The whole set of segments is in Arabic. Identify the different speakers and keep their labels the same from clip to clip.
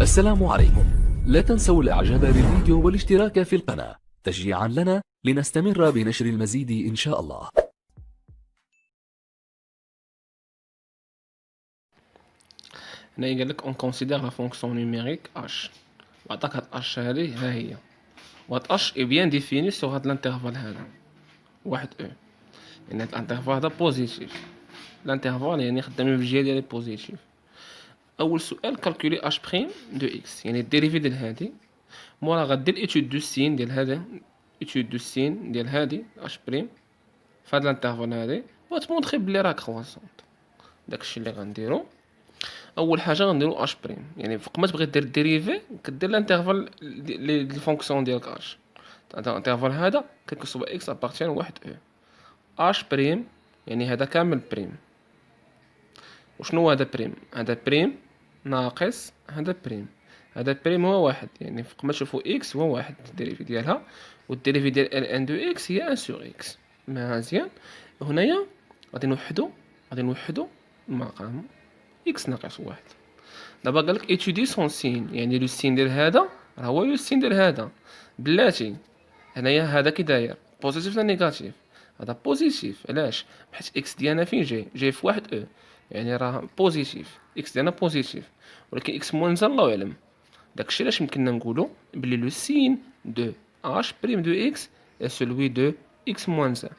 Speaker 1: السلام عليكم. لا تنسوا الاعجاب بالفيديو والاشتراك في القناة تشجيعا لنا لنستمر بنشر المزيد ان شاء الله.
Speaker 2: هنا قال لك اون كونسيدير لا فونكسيون نيميريك اش، وعطاك هاد اش هادي ها هي، وهاد اش اي بيان ديفيني سوغ هاد الانترفال هذا واحد او، يعني هاد الانترفال هذا بوزيتيف، الانترفال يعني خدامين في الجهه ديالي بوزيتيف. اول سؤال كالكولي اش بريم دو اكس، يعني الديريفي ديال هادي، مورا غدير ايتود دو سين ديال هذا، ايتود دو سين ديال هادي اش بريم فهاد الانترفال هادي، وتمونطري بلي راه كرواسونت. داكشي اللي غنديرو. اول حاجه غنديرو اش بريم، يعني فوق ما تبغي دير ديريفي كدير الانترفال لي الفونكسيون ديالك اش، الانترفال هذا كيكتب اكس ابارتيان واحد او اش بريم، يعني هذا كامل بريم. وشنو هذا بريم؟ هذا بريم ناقص هذا بريم، هذا بريم هو واحد، يعني فوق ما تشوفو اكس هو واحد الديريفي ديالها، والديريفي ديال ال ان دو اكس هي ان سور اكس. مزيان. هنايا غادي نوحدو المقام اكس ناقص واحد. دابا قالك ايتودي سون سين، يعني لو سين ديال هذا راه هو لو سين ديال هذا. بلاتي هنايا هذا كي داير بوزيتيف ولا نيجاتيف؟ هذا بوزيتيف. علاش؟ حيت اكس ديالنا فين جاي في واحد او، يعني راه بوزيتيف، اكس ديالنا بوزيتيف. ولكن اكس موان زان الله اعلم. داكشي علاش يمكننا نقولوا بلي لو سين دو اش بريم دو اكس est celui de اكس موان زان،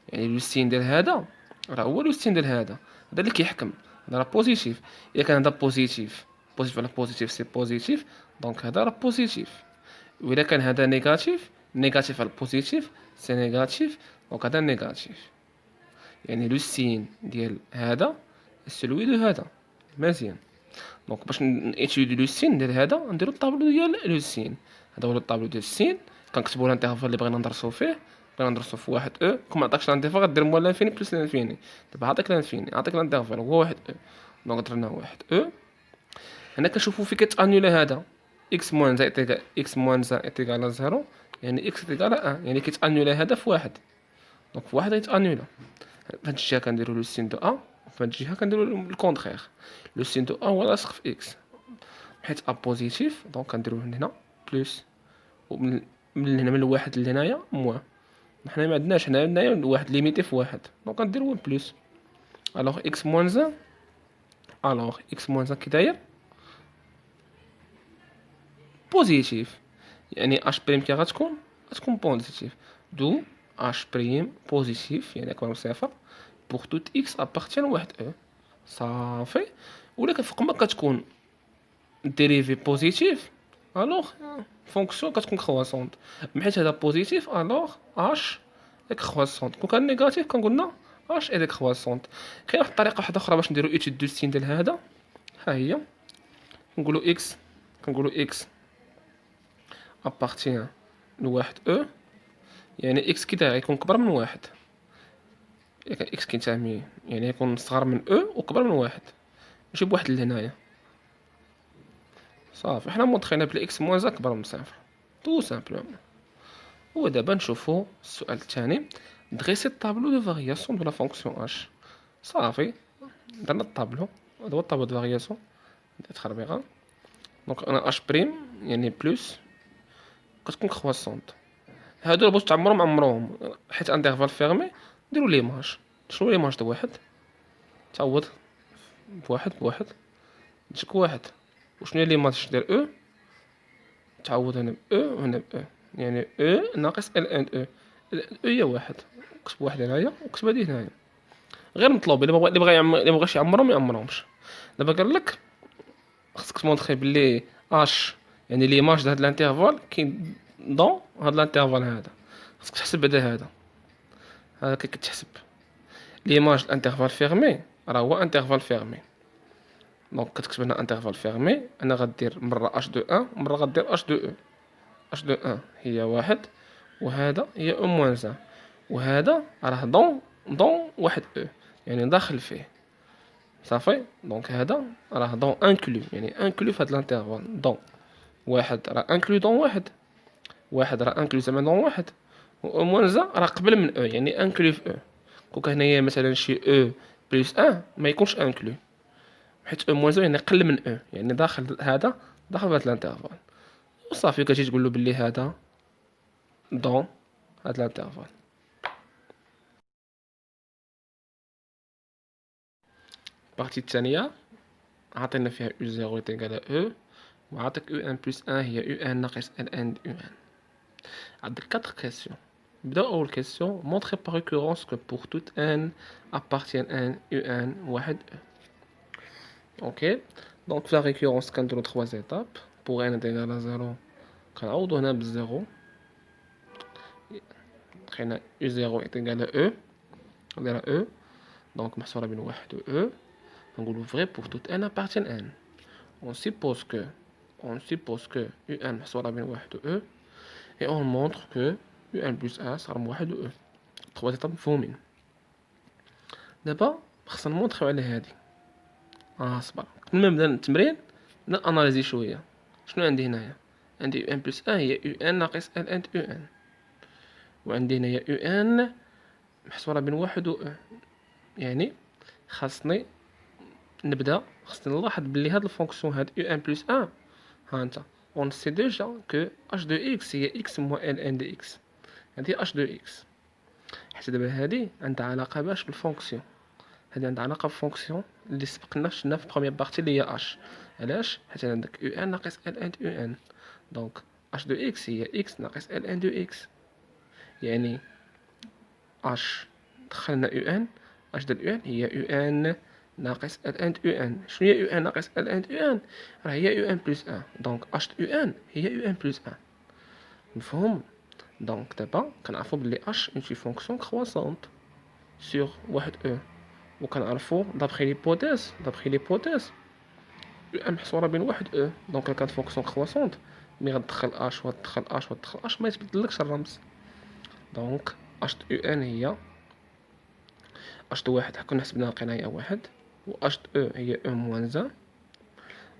Speaker 2: يعني لو سين ديال هذا راه هو لو سين ديال هذا، هذا اللي كيحكم. هذا راه بوزيتيف، الا كان هذا بوزيتيف، بوزيتيف على بوزيتيف سي بوزيتيف، دونك هذا راه بوزيتيف. واذا كان هذا نيجاتيف، نيجاتيف على بوزيتيف سي نيجاتيف، دونك هذا نيجاتيف. يعني لو سين ديال هذا سلوي دو هذا. مزيان. دونك باش نيتيودي لو سين ديال هذا نديرو الطابلو ديال لو سين. هذا هو الطابلو ديال السين، كنكتبو الانترفال اللي بغينا ندرسو فيه. بغينا ندرسو في واحد او، كون معطاكش الانترفال غدير موال لانفيني بلس لانفيني. دابا عطاك لانفيني، عطاك الانترفال هو واحد او، دونك درنا واحد او. هنا كنشوفو فين كيتانيولا هذا اكس موان زائد ايتيغال اكس موان زائد ايتيغال زيرو، يعني اكس ايتيغال ان، يعني كيتانيولا هذا في واحد، دونك في واحد غيتانيولا. فهاد الجهه كنديرو لو سين دو ا، فهاد الجهه كنديرو الكونترير. لو سين دو ا هو لاصق في اكس، حيت ا بوزيتيف دونك كنديرو من هنا بلس، ومن هنا من الواحد لهنايا موان. حنا ما عندناش هنايا الواحد ليميتي في واحد، دونك غنديرو بلس. الوغ اكس موان زان، الوغ اكس موان زان كي داير بوزيتيف، يعني اش بريم كي غتكون بوزيتيف. دو اش بريم بوزيتيف يعني اكبر من صفر بوغ توت اكس ابارتيان واحد او. صافي. ولكن فوق ما كتكون ديريفي بوزيتيف الوغ فونكسيون كتكون كرواسونت، حيت هذا بوزيتيف الوغ اش اي كرواسونت. كون كان نيجاتيف كنقولنا اش اي كرواسونت. كاين واحد الطريقه واحده اخرى باش نديرو ايتود دو سين ديال هذا، ها هي. كنقولو اكس ابارتيان لواحد او، يعني اكس كي داير يكون كبر من واحد، اكس كينتمي يعني يكون صغر من او وكبر من واحد، ماشي بواحد لهنايا. صافي حنا مونطخينا بلي اكس موان زان كبر من صفر، تو سامبلومون. ودابا نشوفو السؤال الثاني، دغيسي الطابلو دو فارياسيون دو لا فونكسيون اش. صافي درنا الطابلو، هذا هو الطابلو دو فارياسيون ديال التخربيقه. دونك انا اش بريم يعني بلس كتكون كرواسونت. هادو باش تعمرهم عمروهم، حيت انترفال فيرمي نديرو ليماج. شنو ليماج د واحد؟ تعوض بواحد تجيك واحد. وشنو هي ليماج ديال او؟ تعوض هنا او وهنا او، يعني او ناقص ال ان او. ال او هي واحد، كتب واحد هنايا وكتب هادي هنايا. غير مطلوب اللي بغاش يعمرهم ما يعمرهمش. دابا قال لك خصك تمونطخي بلي اش يعني ليماج د هاد الانترفال كاين دون هاد الانترفال هذا. خصك تحسب بعدا هذا كتحسب ليماج الانترفال فيرمي راه هو انترفال فيرمي. دونك كتكتب هنا انترفال فيرمي، انا غدير مره اش دو ان ومره غدير اش دو او. اش دو ان هي واحد، وهذا هي او موان زان، وهذا راه دون واحد او، يعني داخل فيه. صافي. دونك هذا راه دون انكلو، يعني انكلو في هاد الانترفال. دون واحد راه انكلو دون واحد، واحد راه انكلو زعما دون واحد، و او موان زان راه قبل من او، يعني انكلو في او. كون هنايا مثلا شي او بلس ان ما يكونش انكلو، حيت او موان زان يعني قل من او، يعني داخل هذا دخل في هاد الانترفال وصافي كتجي تقول له بلي هذا دون هاد الانترفال. البارتي الثانيه عطينا فيها u 0 تيكال e وعطيك u1 بلس 1 هي u1 ناقص ln u1. عندك 4 كيسيون. نبداو اول كيسيون montrer par récurrence que pour toute n appartient n u1 واحد e. اوكي دونك في لا ريكورونس كنديرو 3 ايتاب. pour n تيكال 0 كنعوضو هنا بالزيرو، لقينا u 0 تيكال e نديرها e دونك محصورة بين واحد و e. نقولو vrai pour toute n appartient n. on suppose que u1 محصورة بين واحد و e et on montre que u1 plus 1 صار بواحد و e. 3 ايتاب مفهومين. دابا خصنا نمونطخيو على هادي. صبر قبل ما نبدا التمرين نبدا اناليزي شويه. شنو عندي هنايا؟ عندي u1 بلس 1 هي u1 ناقص ln u1 وعندي هنايا u1 محصورة بين واحد و e. يعني خاصني نلاحظ بلي هاد الفونكسيون هاد u1 بلس 1 ها انت on sait déjà que h de x هي x moins ln de x. هادي h de x حيت دابا هادي عندها علاقة باش بالفونكسيون. هادي عندها علاقة بالفونكسيون اللي سبقنا شفنا في بروميير بارتي اللي هي h. علاش؟ حيت عندك u1 ناقص ln u1 دونك h de x هي x ناقص ln de x. يعني h دخلنا un h ديال un هي un ناقص ln un. شنو هي un ناقص ln un؟ راه هي un بلس 1 دونك h un هي un بلس 1. مفهوم؟ دونك دابا كنعرفو بلي h اون فونكسيون كرواسونت سور واحد e وكنعرفو دابخي ليبوتيز un محصورة بين واحد e دونك كانت فونكسيون كرواسونت مي غتدخل h وتدخل h وتدخل h ما يتبدلكش الرمز. دونك h un هي h دو واحد كنا حسبناها لقينا هي واحد و h دو e هي e موان 1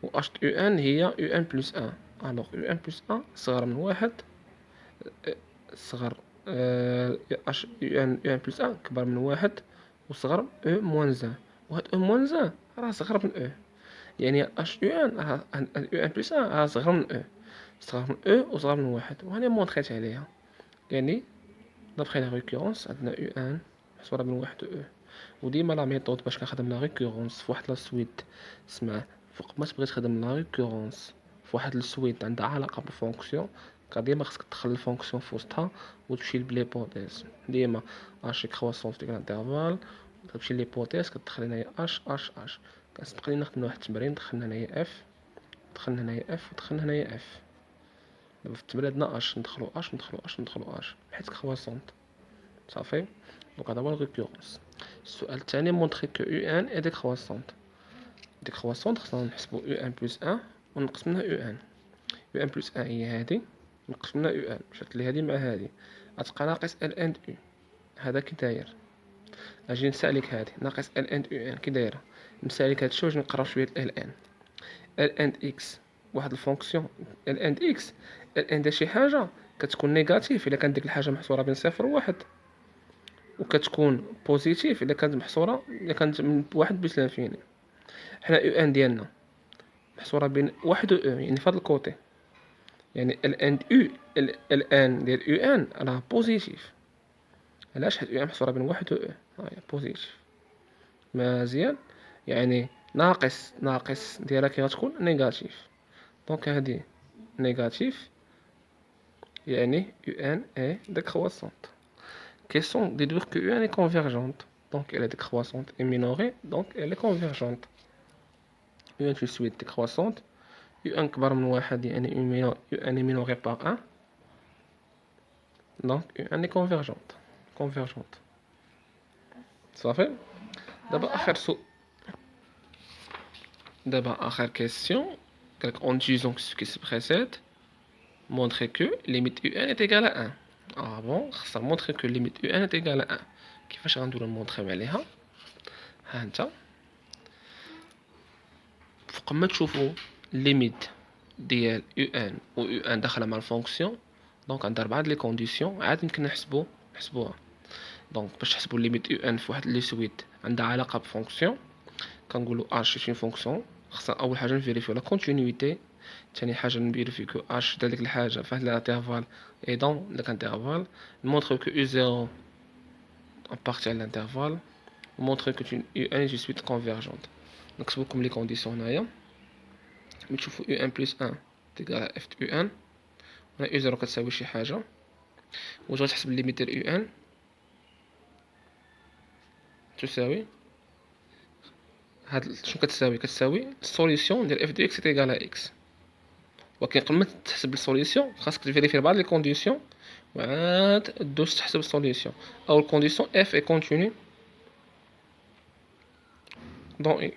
Speaker 2: و h دو un هي un بلس 1. الوغ un بلس 1 صغر من واحد صغر h un بلس 1 كبر من واحد وصغر e موان 1 وهاد e موان 1 راه صغر من e. يعني h un بلس 1 راه صغر من e وصغر من واحد وهنا مونطريت عليها. يعني دابخي لا ريكورونس عندنا un محصورة بين واحد و e. وديما لا ميثود باش كنخدم لا ريكورونس في واحد لا سويت سمع فوق ما تبغي تخدم لا ريكورونس في واحد السويت عندها علاقه بالفونكسيون ديما خصك تدخل الفونكسيون في وسطها وتمشي ليبوتيز. ديما اش كرواسونس ديال الانترفال كتمشي ليبوتيز كتدخل هنايا اش كنسبق لينا خدمنا واحد التمرين دخلنا هنايا اف ودخلنا هنايا اف. دابا في التمرين عندنا اش ندخلو اش حيت كرواسونت صافي. دونك هذا هو الريكورونس. السؤال الثاني مونطري كو ان اي ديكرواسونت. ديكرواسونت خصنا نحسبو ان بلس 1 ونقسم منها ان بلس 1 هي هادي نقسم منها ان مشات لي هادي مع هادي غتبقى ناقص ال ان او. هذا كي داير اجي نسالك هادي ناقص ال ان او ان كي دايره نسالك هادشي واش نقراو شويه ال ان اكس واحد الفونكسيون ال ان اكس ال ان شي حاجه كتكون نيجاتيف الا كانت ديك الحاجه محصوره بين صفر وواحد وكتكون بوزيتيف الا كانت محصوره الا كانت من واحد بلس لانفيني. حنا او ان ديالنا محصوره بين واحد و او يعني في هذا الكوتي يعني ال ان او ال ان ديال او ان راه بوزيتيف. علاش؟ حيت او ان محصوره بين واحد و او هاهي بوزيتيف مزيان. يعني ناقص ديالها كي غتكون نيجاتيف دونك هادي نيجاتيف يعني او ان اي ديكرواسونت. Question déduire que UN est convergente. Donc elle est décroissante et minorée, donc elle est convergente. UN في suite décroissante. UN كبر من واحد يعني UN est minoré par 1. Donc UN est convergente. صافي. دابا آخر question. En utilisant ce qui se précède, montrer que limite UN est égale à 1. بون خصنا مونطري كو ليميت او ان ايكال 1. كيفاش غنديرو نمونطريو عليها؟ ها انت فوق ما تشوفو ليميت ديال او ان و او ان داخله مع الفونكسيون دونك عندها 4 لي كونديسيون عاد يمكن نحسبوها. دونك باش تحسبو ليميت او ان في واحد لي سويت عندها علاقه بفونكسيون كنقولو اش سي اون فونكسيون خصنا اول حاجه نفيريفيو لا كونتينيتي تاني حاجة نفيريفي كو اش ديال ديك الحاجة فهاد الانترفال اي دون داك الانترفال، نمونطريو كو u0 appartient à l'intervalle، نمونطريو كو un est une suite convergente. نكتبو لكم لي كونديسيون هنايا، ملي تشوفو u1 plus 1 تيكال f de u1، هنا u0 كتساوي شي حاجة، واش غتحسب الليميت ديال u1 تساوي هاد شنو كتساوي؟ كتساوي السوليسيون ديال f de x تيكال x. ولكن قبل ما تحسب السوليسيون خاصك تفيريفي بعض لي كونديسيون وعاد دوز تحسب السوليسيون. اول كونديسيون f est continue dans i.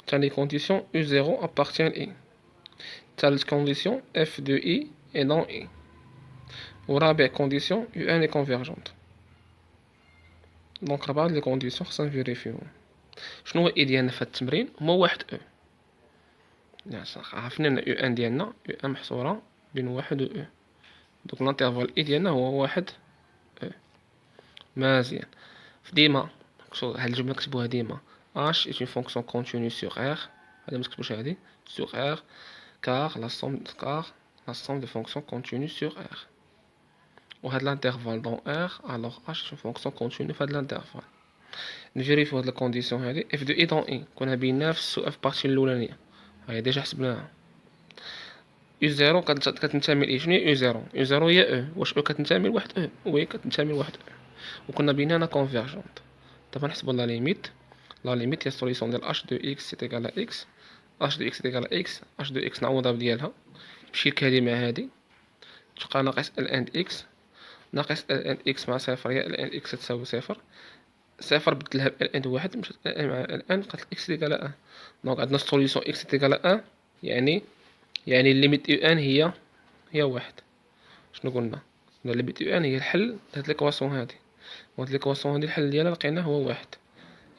Speaker 2: ثاني كونديسيون u0 appartient à i. ثالث كونديسيون f de i est dans i. ورابع كونديسيون u1 est convergente. دونك ربعة لي كونديسيون خاصنا نفيريفيوهم. شنو هو اي ديالنا في هاد التمرين؟ هو واحد او. عرفنا ان u1 ديالنا u1 محصورة بين واحد و او، دوك الانترفال اي ديالنا هو واحد او. مزيان. ديما هاد الجملة نكتبوها ديما h est une fonction continue sur R. هذا متكتبوش هادي sur R car la somme de fonctions continues sur R. وهاد الانترفال دون R alors h est une fonction continue في هاد الانترفال. نفيريفيو هاد الكونديسيون هادي f de i دون i كنا بيناها في السؤال في البارتي الاولانية، هاي ديجا حسبناها. u0 كتنتمي لإيه؟ شنو هي u0؟ u0 هي او. واش او كتنتمي لواحد او؟ وي كتنتمي لواحد او، وكنا بينانا كونفيرجونت. دابا نحسبو لا ليميت. لا ليميت هي السوليسيون ديال h de x c'est égal à x، h de x c'est égal à x، h de x نعوضها بديالها، تمشي الكلمة هادي تبقى ناقص ln x، ناقص ln x مع صفر هي ln x تساوي صفر، صفر بدلها ب ln واحد مشات مع ln قالت x égal à 1. دونك عندنا السوليسيون x égal à 1 يعني الليميت u1 هي واحد. شنو قلنا؟ الليميت u1 هي الحل لهاد ليكواسيون هادي، وهاد ليكواسيون هادي الحل ديالها لقيناه هو واحد،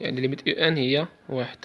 Speaker 2: يعني ليميت u1 هي واحد.